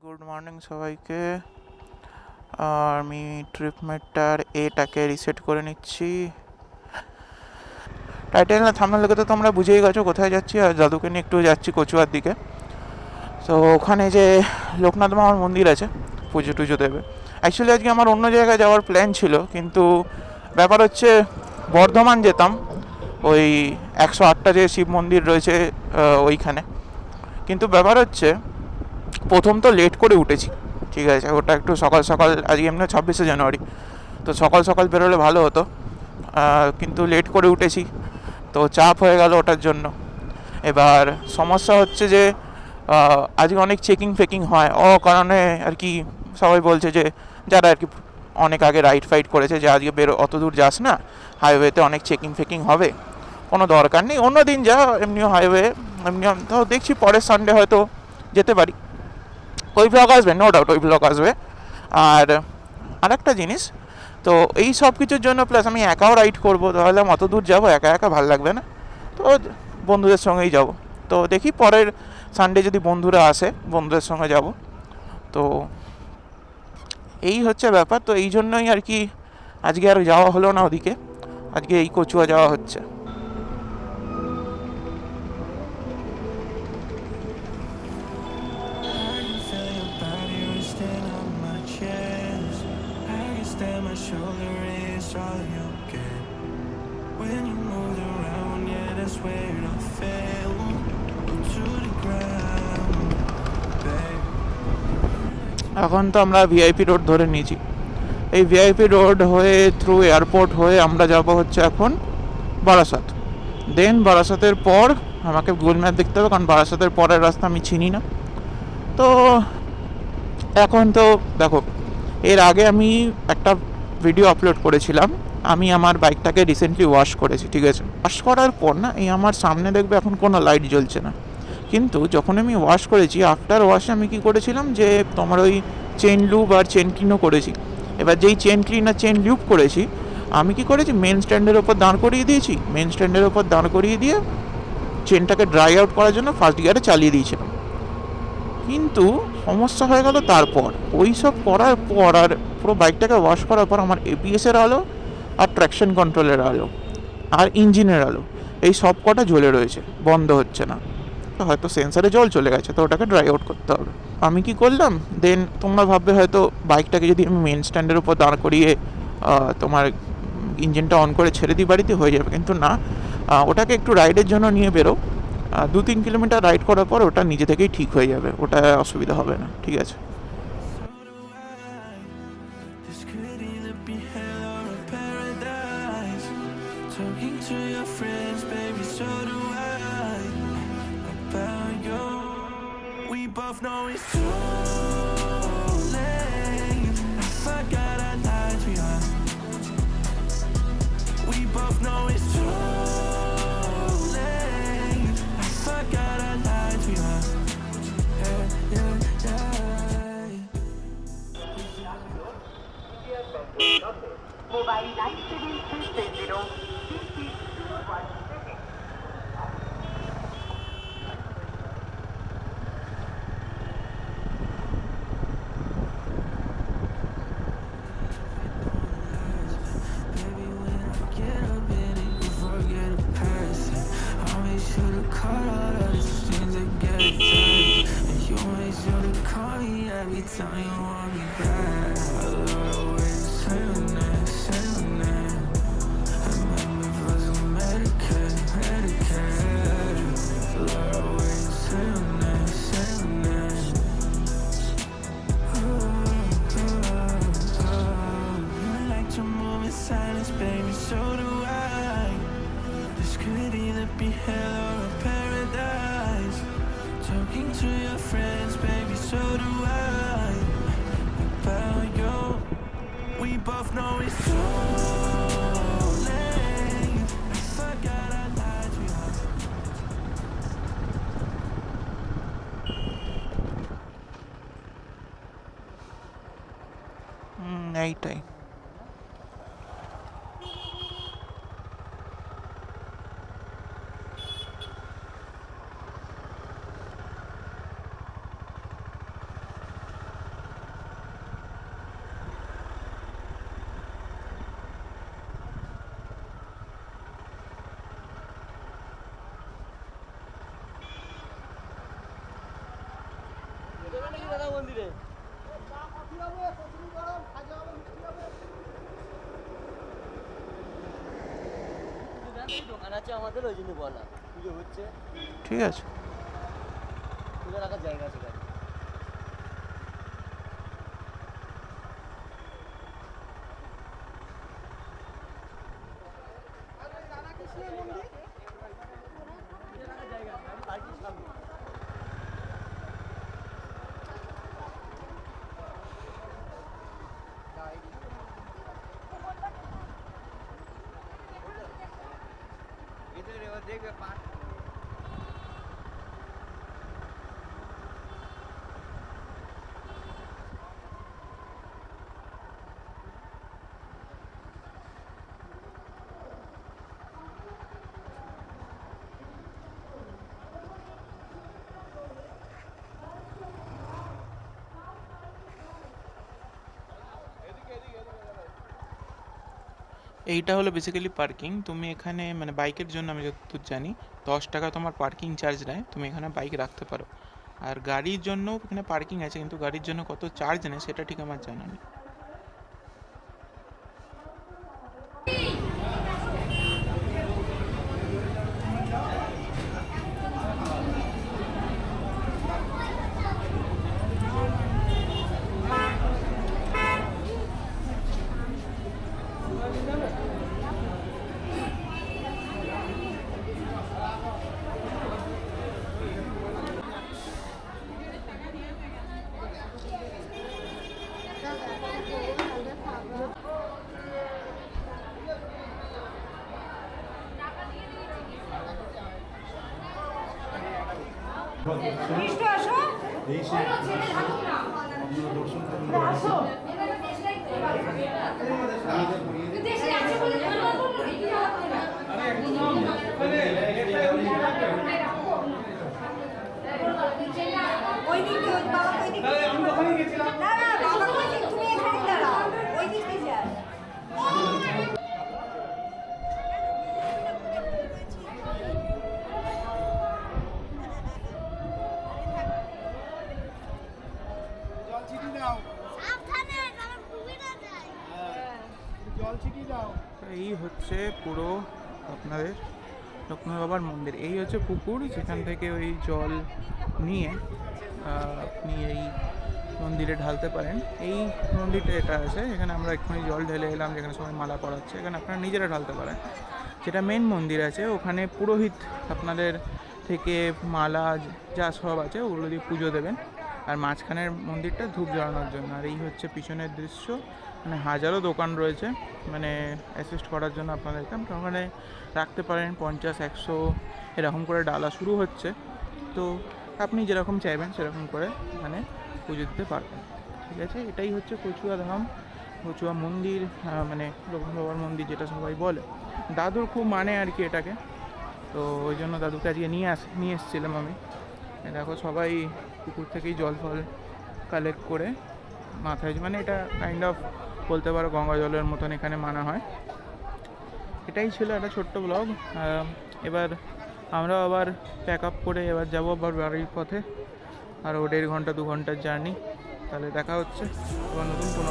Good morning সবাইকে। আমি ট্রিপমেটটার এটাকে রিসেট করে নিচ্ছি। টাইটেল না থাম্বনেল দেখে তো তোমরা বুঝেই গেছো কোথায় যাচ্ছি। আর দাদুকে নিয়ে একটু যাচ্ছি কচুয়ার দিকে। তো ওখানে যে লোকনাথ মামার মন্দির আছে, পুজো টুজো দেবে। অ্যাকচুয়ালি আজকে আমার অন্য জায়গায় যাওয়ার প্ল্যান ছিল, কিন্তু ব্যাপার হচ্ছে বর্ধমান যেতাম ওই 108টা যে শিব মন্দির রয়েছে ওইখানে। কিন্তু ব্যাপার হচ্ছে প্রথম তো লেট করে উঠেছি, ঠিক আছে, ওটা একটু সকাল সকাল, আজকে এমনি 26শে জানুয়ারি, তো সকাল সকাল বেরোলে ভালো হতো, কিন্তু লেট করে উঠেছি, তো চাপ হয়ে গেল ওটার জন্য। এবার সমস্যা হচ্ছে যে আজকে অনেক চেকিং ফেকিং হয় কারণে আর কি। সবাই বলছে যে যারা আর কি অনেক আগে রাইড ফাইড করেছে যে আজকে অত দূর যাস না, হাইওয়েতে অনেক চেকিং ফেকিং হবে, কোনো দরকার নেই, অন্য দিন যা, এমনিও হাইওয়ে এমনি। তো দেখছি পরের সানডে হয়তো যেতে পারি। ওই ব্লগ আসবে, নো ডাউট ওই ব্লগ আসবে। আর আরেকটা জিনিস, তো এই সব কিছুর জন্য প্লাস আমি একাও রাইড করবো, তাহলে অত দূর যাবো একা একা ভালো লাগবে না, তো বন্ধুদের সঙ্গেই যাব। তো দেখি পরের সানডে যদি বন্ধুরা আসে বন্ধুদের সঙ্গে যাব। তো এই হচ্ছে ব্যাপার, তো এই জন্যই আর কি আজকে আর যাওয়া হলো না ওদিকে, আজকে এই কচুয়া যাওয়া হচ্ছে। Shoulder is all you get. When you move around, yeah, that's where it all fell to the ground, babe. এখন তো আমরা ভিআইপি রোড ধরে নিয়েছি। এই ভিআইপি রোড হয়ে থ্রু এয়ারপোর্ট হয়ে আমরা যাব হচ্ছে এখন বারাসাত। দেন বারাসাতের পর আমাকে গুগল ম্যাপ দেখতে হবে, কারণ বারাসাতের পরের রাস্তা আমি চিনি না। তো এখন তো দেখো, এর আগে আমি একটা ভিডিও আপলোড করেছিলাম, আমি আমার বাইকটাকে রিসেন্টলি ওয়াশ করেছি, ঠিক আছে। ওয়াশ করার পর না, এই আমার সামনে দেখবে এখন কোনো লাইট জ্বলছে না, কিন্তু যখন আমি ওয়াশ করেছি, আফটার ওয়াশে আমি কী করেছিলাম যে তোমার ওই চেন লুপ আর চেন ক্লিনও করেছি। এবার যেই চেন ক্লিন আর চেন লুপ করেছি, আমি কি করেছি, মেন স্ট্যান্ডের ওপর দাঁড় করিয়ে দিয়েছি। মেন স্ট্যান্ডের ওপর দাঁড় করিয়ে দিয়ে চেনটাকে ড্রাই আউট করার জন্য ফার্স্ট গিয়ারে চালিয়ে দিয়েছিলাম। কিন্তু সমস্যা হয়ে গেল তারপর, ওই সব করার পর আর পুরো বাইকটাকে ওয়াশ করার পর আমার এবিএসের আলো আর ট্র্যাকশন কন্ট্রোলের আলো আর ইঞ্জিনের আলো এই সব কটা জ্বলে রয়েছে, বন্ধ হচ্ছে না। তো হয়তো সেন্সারে জল চলে গেছে, তো ওটাকে ড্রাই আউট করতে হবে। আমি কি করলাম, দেন তোমরা ভাববে হয়তো বাইকটাকে যদি আমি মেন স্ট্যান্ডের উপর দাঁড় করিয়ে তোমার ইঞ্জিনটা অন করে ছেড়ে দিই বাড়িতে হয়ে যাবে, কিন্তু না, ওটাকে একটু রাইডের জন্য নিয়ে বেরো। 2-3 কিলোমিটার রাইড করার পর ওটা নিজে থেকেই ঠিক হয়ে যাবে, ওটা অসুবিধা হবে না, ঠিক আছে। So do I. This could either be hell or a paradise. Talking to your friends, baby, so do I. About you, we both know it's too late. I forgot our lives we are. We both know it's too late. I forgot our lives we are. Yeah, yeah, yeah. Mobile 97330 Baby, when I get up in it, you forget to pass it. I make sure to cut all of the strings that get attached, and you make sure to call me every time you want me back. I love the way you say my name, say my name. It make me feel so medicated, medicated. I love the way you say my name, say my name. You like to move in silence, baby, so do I. This could either be hell or a paradise. Talking to your friends, baby, so do I. About you, we both know it's too late. I forgot our lives we are. এইটাই। দাদা মন্দিরে দোকান আছে আমাদের, ওই জন্য বলা পুজো হচ্ছে, ঠিক আছে। পুজো রাখার জায়গা আছে গাড়ি। দেখবে এইটা হলো বেসিক্যালি পার্কিং। তুমি এখানে মানে বাইকের জন্য আমি যতদূর জানি 10 টাকা তোমার পার্কিং চার্জ নেয়, তুমি এখানে বাইক রাখতে পারো। আর গাড়ির জন্য এখানে পার্কিং আছে, কিন্তু গাড়ির জন্য কত চার্জ নেয় সেটা ঠিক আমার জানা নেই। এই হচ্ছে পুরো আপনাদের লোকনাথ বাবার মন্দির। এই হচ্ছে পুকুর, যেখান থেকে ওই জল নিয়ে আপনি এই মন্দিরে ঢালতে পারেন। এই মন্দিরটা এটা আছে, এখানে আমরা এক্ষুনি জল ঢেলে এলাম, যেখানে সবাই মালা পরাচ্ছে। এখানে আপনারা নিজেরা ঢালতে পারেন। যেটা মেন মন্দির আছে ওখানে পুরোহিত আপনাদের থেকে মালা যা সব আছে ওগুলো দিয়ে পুজো দেবেন। আর মাঝখানের মন্দিরটা ধূপ জ্বালানোর জন্য। আর এই হচ্ছে পিছনের দৃশ্য, মানে হাজারো দোকান রয়েছে মানে অ্যাসিস্ট করার জন্য আপনাদেরকে। আপনারা ওখানে রাখতে পারেন 50-100 এরকম করে ডালা শুরু হচ্ছে। তো আপনি যেরকম চাইবেন সেরকম করে মানে পুজো দিতে পারবেন, ঠিক আছে। এটাই হচ্ছে কচুয়া ধাম, কচুয়া মন্দির, মানে লোকনাথ বাবার মন্দির যেটা সবাই বলে। দাদুর খুব মানে আর কি এটাকে, তো ওই জন্য দাদুকে আজকে নিয়ে এসেছিলাম আমি। দেখো সবাই পুকুর থেকেই জল ফল কালেক্ট করে মাথায়, মানে এটা কাইন্ড অফ বলতে পারো গঙ্গা জলের মতন এখানে মানা হয়। এটাই ছিল একটা ছোট্ট ব্লগ। এবার আমরা আবার প্যাক আপ করে এবার যাবো আবার বাড়ির পথে। আরও 1.5 ঘন্টা 2 ঘন্টার জার্নি। তাহলে দেখা হচ্ছে আবার নতুন কোনো